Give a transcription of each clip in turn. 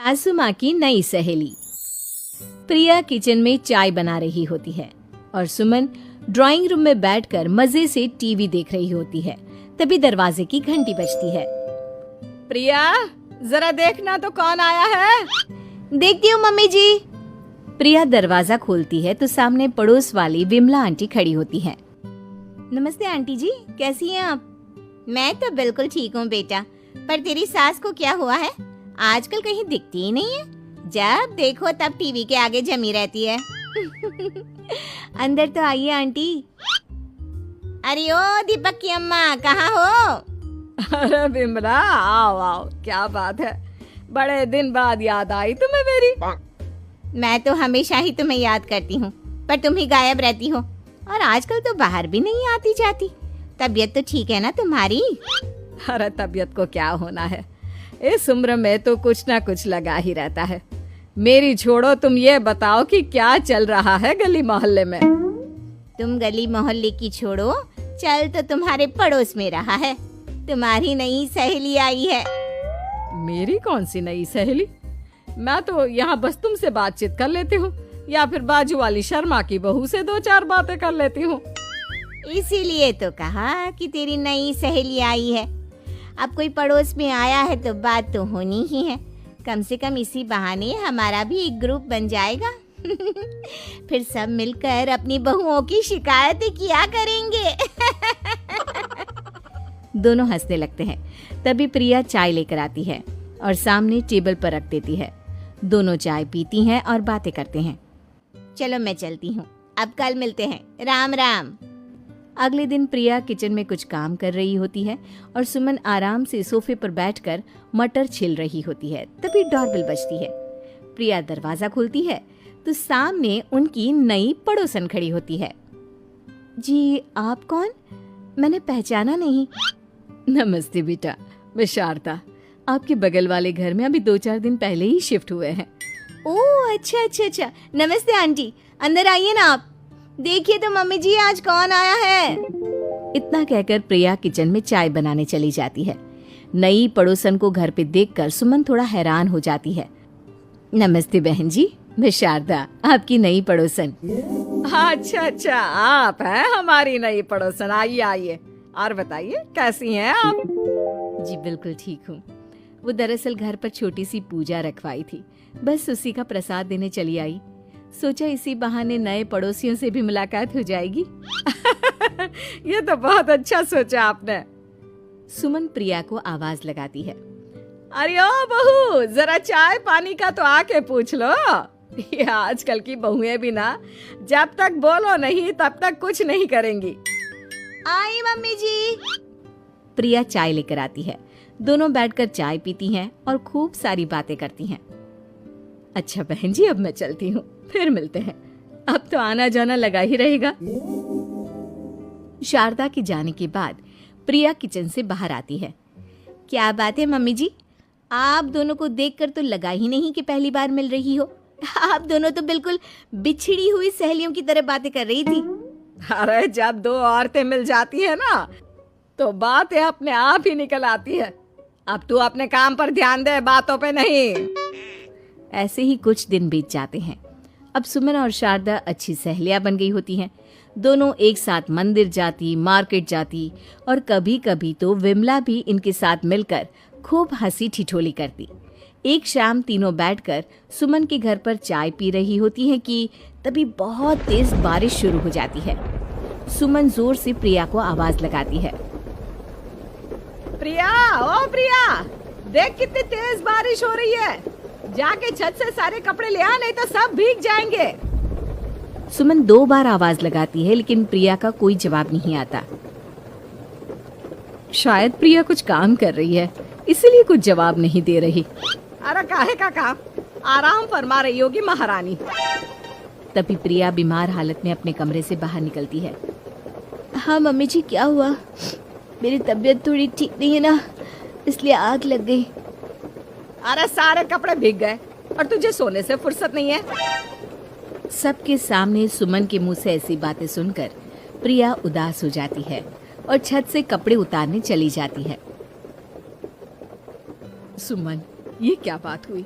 सासू माँ की नई सहेली। प्रिया किचन में चाय बना रही होती है और सुमन ड्राइंग रूम में बैठकर मजे से टीवी देख रही होती है। तभी दरवाजे की घंटी बजती है। प्रिया, जरा देखना तो कौन आया है। देखती हूँ मम्मी जी। प्रिया दरवाजा खोलती है तो सामने पड़ोस वाली विमला आंटी खड़ी होती है। नमस्ते आंटी जी, कैसी हैं आप? मैं तो बिल्कुल ठीक हूँ बेटा, पर तेरी सास को क्या हुआ है? आजकल कहीं दिखती ही नहीं है। जब देखो तब टीवी के आगे जमी रहती है। अंदर तो आइए आंटी। अरे ओ दीपक की अम्मा, कहाँ हो? अरे बिमला, आओ आओ, क्या बात है, बड़े दिन बाद याद आई तुम्हें मेरी। मैं तो हमेशा ही तुम्हें याद करती हूँ, पर तुम ही गायब रहती हो और आजकल तो बाहर भी नहीं आती जाती। तबीयत तो ठीक है ना तुम्हारी? अरे तबीयत को क्या होना है, इस उम्र में तो कुछ ना कुछ लगा ही रहता है। मेरी छोड़ो, तुम ये बताओ कि क्या चल रहा है गली मोहल्ले में। तुम गली मोहल्ले की छोड़ो, चल तो तुम्हारे पड़ोस में रहा है। तुम्हारी नई सहेली आई है। मेरी कौन सी नई सहेली? मैं तो यहाँ बस तुमसे बातचीत कर लेती हूँ या फिर बाजू वाली शर्मा की बहू से दो चार बातें कर लेती हूँ। इसीलिए तो कहा कि तेरी नई सहेली आई है। अब कोई पड़ोस में आया है तो बात तो होनी ही है। कम से कम इसी बहाने हमारा भी एक ग्रुप बन जाएगा। फिर सब मिलकर अपनी बहुओं की शिकायतें किया करेंगे। दोनों हंसने लगते हैं। तभी प्रिया चाय लेकर आती है और सामने टेबल पर रख देती है। दोनों चाय पीती हैं और बातें करते हैं। चलो मैं चलती हूँ, अब कल मिलते हैं। राम राम। अगले दिन प्रिया किचन में कुछ काम कर रही होती है और सुमन आराम से सोफे पर बैठकर मटर छिल रही होती है। तभी डोरबेल बजती है। प्रिया दरवाजा खोलती है तो सामने उनकी नई पड़ोसन खड़ी होती है। जी, आप कौन? मैंने पहचाना नहीं। नमस्ते बेटा, मैं शारदा, आपके बगल वाले घर में अभी 2-4 दिन पहले ही शिफ्ट हुए हैं। ओह अच्छा। नमस्ते आंटी, अंदर आइए ना आप। देखिए तो मम्मी जी, आज कौन आया है। इतना कहकर प्रिया किचन में चाय बनाने चली जाती है। नई पड़ोसन को घर पे देखकर सुमन थोड़ा हैरान हो जाती है। नमस्ते बहन जी, मैं शारदा, आपकी नई पड़ोसन। अच्छा, आप हैं हमारी नई पड़ोसन। आइए आइए, और बताइए कैसी हैं आप? जी बिल्कुल ठीक हूँ। वो दरअसल घर पर छोटी सी पूजा रखवाई थी, बस उसी का प्रसाद देने चली आई। सोचा इसी बहाने नए पड़ोसियों से भी मुलाकात हो जाएगी। ये तो बहुत अच्छा सोचा आपने। सुमन प्रिया को आवाज लगाती है। अरे ओ बहू, जरा चाय पानी का तो आके पूछ लो। ये आजकल की बहुएं भी ना, जब तक बोलो नहीं तब तक कुछ नहीं करेंगी। आई मम्मी जी। प्रिया चाय लेकर आती है। दोनों बैठकर चाय पीती हैं और खूब सारी बातें करती हैं। अच्छा बहन जी, अब मैं चलती हूँ, फिर मिलते हैं। अब तो आना जाना लगा ही रहेगा। शारदा के जाने के बाद प्रिया किचन से बाहर आती है। क्या बात है मम्मी जी, आप दोनों को देखकर तो लगा ही नहीं कि पहली बार मिल रही हो। आप दोनों तो बिल्कुल बिछड़ी हुई सहेलियों की तरह बातें कर रही थी। अरे जब दो औरतें मिल जाती है ना, तो बातें अपने आप ही निकल आती है। अब तू अपने काम पर ध्यान दे, बातों पे नहीं। ऐसे ही कुछ दिन बीत जाते हैं। अब सुमन और शारदा अच्छी सहेलियां बन गई होती हैं। दोनों एक साथ मंदिर जाती, मार्केट जाती और कभी कभी तो विमला भी इनके साथ मिलकर खूब हंसी ठिठोली करती। एक शाम तीनों बैठकर सुमन के घर पर चाय पी रही होती हैं कि तभी बहुत तेज बारिश शुरू हो जाती है। सुमन जोर से प्रिया को आवाज लगाती है। प्रिया, ओ प्रिया, देख कितनी तेज बारिश हो रही है। जाके छत से सारे कपड़े ले आ, नहीं तो सब भीग जाएंगे। सुमन 2 बार आवाज लगाती है लेकिन प्रिया का कोई जवाब नहीं आता। शायद प्रिया कुछ काम कर रही है, इसीलिए कुछ जवाब नहीं दे रही। अरे काहे का काम, आराम फरमा रही होगी महारानी। तभी प्रिया बीमार हालत में अपने कमरे से बाहर निकलती है। हाँ मम्मी जी, क्या हुआ? मेरी तबीयत थोड़ी ठीक नहीं है ना, इसलिए आग लग गई। अरे सारे कपड़े भीग गए और तुझे सोने से फुर्सत नहीं है। सबके सामने सुमन के मुंह से ऐसी बातें सुनकर प्रिया उदास हो जाती है और छत से कपड़े उतारने चली जाती है। सुमन, ये क्या बात हुई?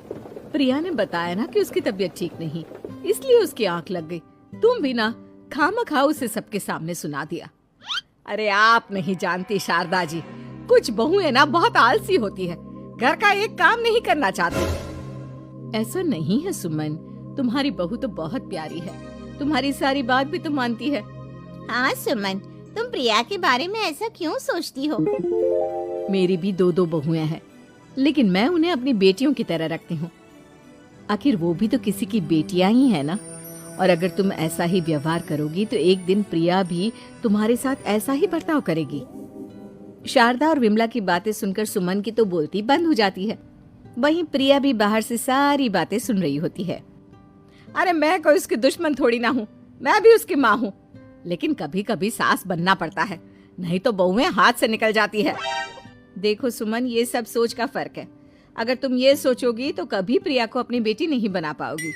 प्रिया ने बताया ना कि उसकी तबीयत ठीक नहीं, इसलिए उसकी आंख लग गई। तुम भी ना खामखा उसे सबके सामने सुना दिया। अरे आप नहीं जानती शारदा जी, कुछ बहुएं ना बहुत आलसी होती है, घर का एक काम नहीं करना चाहती। ऐसा नहीं है सुमन, तुम्हारी बहू तो बहुत प्यारी है, तुम्हारी सारी बात भी तो मानती है। हाँ सुमन, तुम प्रिया के बारे में ऐसा क्यों सोचती हो? मेरी भी दो दो बहुएं हैं, लेकिन मैं उन्हें अपनी बेटियों की तरह रखती हूँ। आखिर वो भी तो किसी की बेटियां ही है ना। और अगर तुम ऐसा ही व्यवहार करोगी तो एक दिन प्रिया भी तुम्हारे साथ ऐसा ही बर्ताव करेगी। शारदा और विमला की बातें सुनकर सुमन की तो बोलती बंद हो जाती है। वहीं प्रिया भी बाहर से सारी बातें सुन रही होती है। अरे मैं कोई उसकी दुश्मन थोड़ी ना हूँ, मैं भी उसकी माँ हूँ, लेकिन कभी कभी सास बनना पड़ता है, नहीं तो बहुएं हाथ से निकल जाती है। देखो सुमन, ये सब सोच का फर्क है। अगर तुम ये सोचोगी तो कभी प्रिया को अपनी बेटी नहीं बना पाओगी।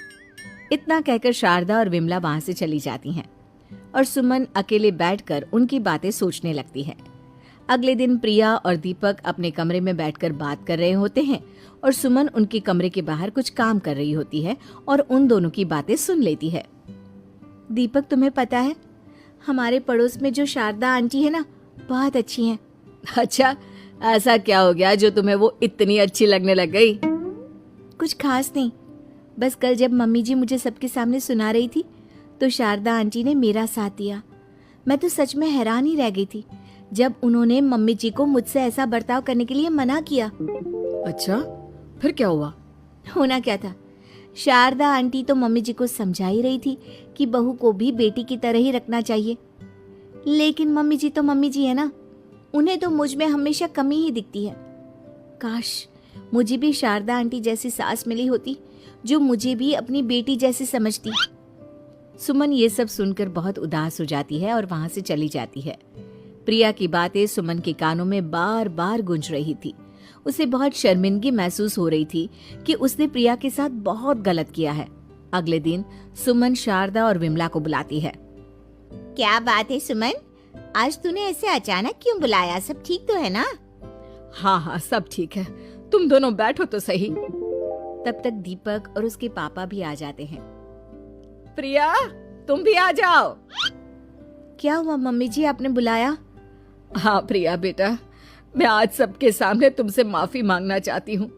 इतना कहकर शारदा और विमला वहां से चली जाती हैं और सुमन अकेले बैठकर उनकी बातें सोचने लगती है। अगले दिन प्रिया और दीपक अपने कमरे में बैठकर बात कर रहे होते हैं और सुमन उनके कमरे के बाहर कुछ काम कर रही होती है और उन दोनों की बातें सुन लेती है। दीपक, तुम्हें पता है हमारे पड़ोस में जो शारदा आंटी है ना, बहुत अच्छी हैं। अच्छा, ऐसा क्या हो गया जो तुम्हें वो इतनी अच्छी लगने लग गई? कुछ खास नहीं, बस कल जब मम्मी जी मुझे सबके सामने सुना रही थी तो शारदा आंटी ने मेरा साथ दिया। मैं तो सच में हैरान ही रह गई थी जब उन्होंने मम्मी जी को मुझसे ऐसा बर्ताव करने के लिए मना किया। अच्छा, फिर क्या हुआ? होना क्या था, शारदा आंटी तो मम्मी जी को समझा ही रही थी कि बहू को भी बेटी की तरह ही रखना चाहिए, लेकिन मम्मी जी तो मम्मी जी है ना, उन्हें तो मुझ में हमेशा कमी ही दिखती है। काश मुझे भी शारदा आंटी जैसी सास मिली होती जो मुझे भी अपनी बेटी जैसी समझती। सुमन ये सब सुनकर बहुत उदास हो जाती है और वहां से चली जाती है। प्रिया की बातें सुमन के कानों में बार बार गूंज रही थी। उसे बहुत शर्मिंदगी महसूस हो रही थी कि उसने प्रिया के साथ बहुत गलत किया है। अगले दिन सुमन शारदा और विमला को बुलाती है। क्या बात है सुमन, आज तूने ऐसे अचानक क्यों बुलाया? सब ठीक तो है ना? हाँ हाँ, सब ठीक है, तुम दोनों बैठो तो सही। तब तक दीपक और उसके पापा भी आ जाते हैं। प्रिया, तुम भी आ जाओ। क्या हुआ मम्मी जी, आपने बुलाया? हाँ प्रिया बेटा, मैं आज सबके सामने तुमसे माफी मांगना चाहती हूँ।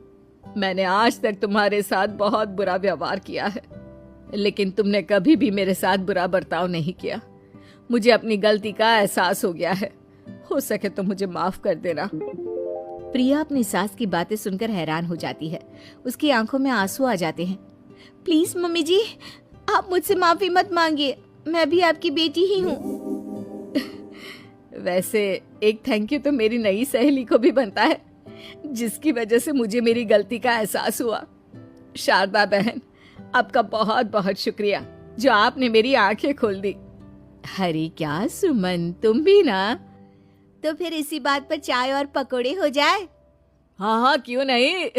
मैंने आज तक तुम्हारे साथ बहुत बुरा व्यवहार किया है, लेकिन तुमने कभी भी मेरे साथ बुरा बर्ताव नहीं किया। मुझे अपनी गलती का एहसास हो गया है, हो सके तो मुझे माफ कर देना। प्रिया अपनी सास की बातें सुनकर हैरान हो जाती है। उसकी आंखों में आंसू आ जाते हैं। प्लीज मम्मी जी, आप मुझसे माफी मत मांगिए, मैं भी आपकी बेटी ही हूँ। वैसे एक थैंक यू तो मेरी नई सहेली को भी बनता है, जिसकी वजह से मुझे मेरी गलती का एहसास हुआ। शारदा बहन, आपका बहुत बहुत शुक्रिया जो आपने मेरी आंखें खोल दी। अरे क्या सुमन, तुम भी ना। तो फिर इसी बात पर चाय और पकोड़े हो जाए? हाँ हाँ, क्यों नहीं।